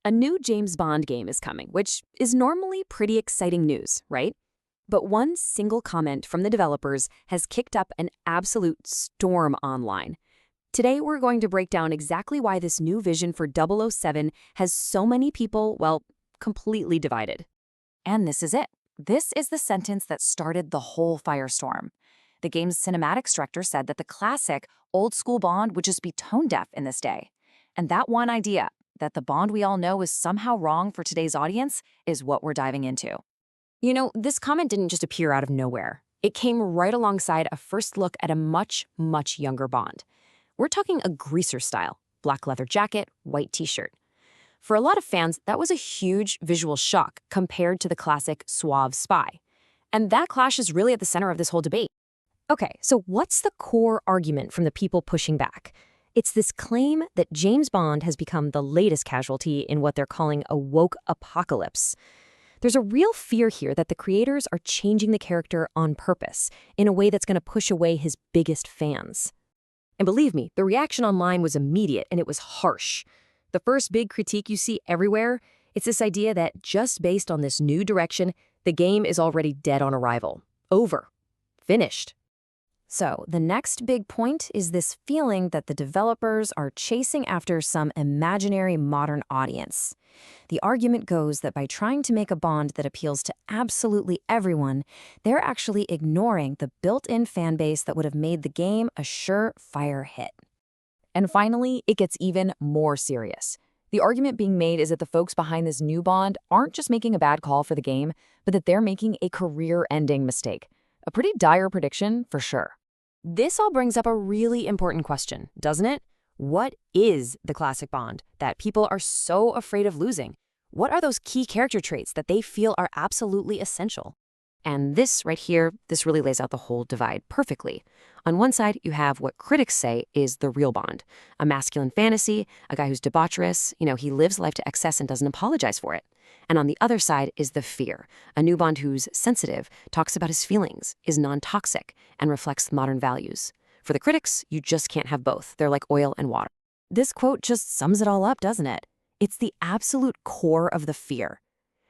A new James Bond game is coming, which is normally pretty exciting news, right? But one single comment from the developers has kicked up an absolute storm online. Today, we're going to break down exactly why this new vision for 007 has so many people, well, completely divided. And this is it. This is the sentence that started the whole firestorm. The game's cinematics director said that the classic, old-school Bond would just be tone-deaf in this day. And that one idea, that the Bond we all know is somehow wrong for today's audience, is what we're diving into. You know, this comment didn't just appear out of nowhere. It came right alongside a first look at a much, much younger Bond. We're talking a greaser style, black leather jacket, white t-shirt. For a lot of fans, that was a huge visual shock compared to the classic suave spy. And that clash is really at the center of this whole debate. Okay, so what's the core argument from the people pushing back? It's this claim that James Bond has become the latest casualty in what they're calling a woke apocalypse. There's a real fear here that the creators are changing the character on purpose in a way that's going to push away his biggest fans. And believe me, the reaction online was immediate and it was harsh. The first big critique you see everywhere, it's this idea that just based on this new direction, the game is already dead on arrival. Over. Finished. So, the next big point is this feeling that the developers are chasing after some imaginary modern audience. The argument goes that by trying to make a Bond that appeals to absolutely everyone, they're actually ignoring the built-in fan base that would have made the game a surefire hit. And finally, it gets even more serious. The argument being made is that the folks behind this new Bond aren't just making a bad call for the game, but that they're making a career-ending mistake. A pretty dire prediction, for sure. This all brings up a really important question, doesn't it? What is the classic Bond that people are so afraid of losing? What are those key character traits that they feel are absolutely essential? And this right here, this really lays out the whole divide perfectly. On one side, you have what critics say is the real Bond, a masculine fantasy, a guy who's debaucherous, he lives life to excess and doesn't apologize for it. And on the other side is the fear, a new Bond who's sensitive, talks about his feelings, is non-toxic, and reflects modern values. For the critics, you just can't have both. They're like oil and water. This quote just sums it all up, doesn't it? It's the absolute core of the fear.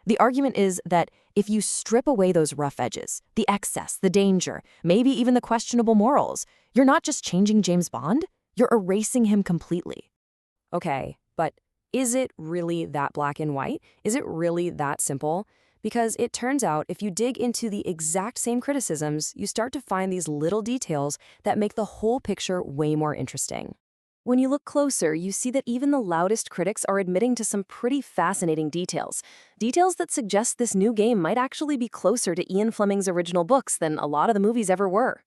The argument is that if you strip away those rough edges, the excess, the danger, maybe even the questionable morals, you're not just changing James Bond, you're erasing him completely. Okay, but is it really that black and white? Is it really that simple? Because it turns out if you dig into the exact same criticisms, you start to find these little details that make the whole picture way more interesting. When you look closer, you see that even the loudest critics are admitting to some pretty fascinating details. Details that suggest this new game might actually be closer to Ian Fleming's original books than a lot of the movies ever were.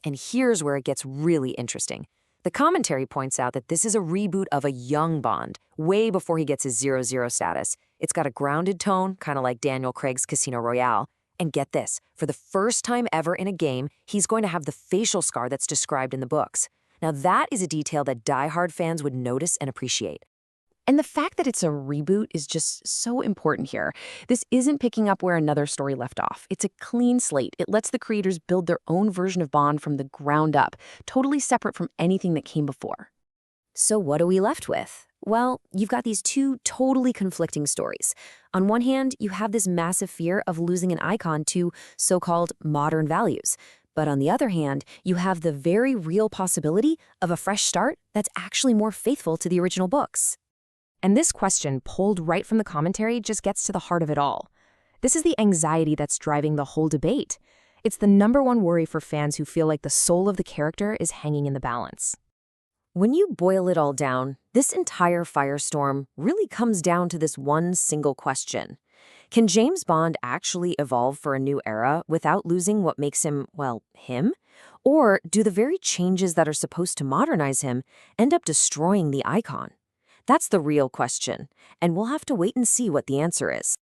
And here's where it gets really interesting. The commentary points out that this is a reboot of a young Bond, way before he gets his 0-0 status. It's got a grounded tone, kind of like Daniel Craig's Casino Royale. And get this, for the first time ever in a game, he's going to have the facial scar that's described in the books. Now that is a detail that die-hard fans would notice and appreciate. And the fact that it's a reboot is just so important here. This isn't picking up where another story left off. It's a clean slate. It lets the creators build their own version of Bond from the ground up, totally separate from anything that came before. So what are we left with? Well, you've got these two totally conflicting stories. On one hand, you have this massive fear of losing an icon to so-called modern values. But on the other hand, you have the very real possibility of a fresh start that's actually more faithful to the original books. And this question, pulled right from the commentary, just gets to the heart of it all. This is the anxiety that's driving the whole debate. It's the #1 worry for fans who feel like the soul of the character is hanging in the balance. When you boil it all down, this entire firestorm really comes down to this one single question. Can James Bond actually evolve for a new era without losing what makes him, well, him? Or do the very changes that are supposed to modernize him end up destroying the icon? That's the real question, and we'll have to wait and see what the answer is.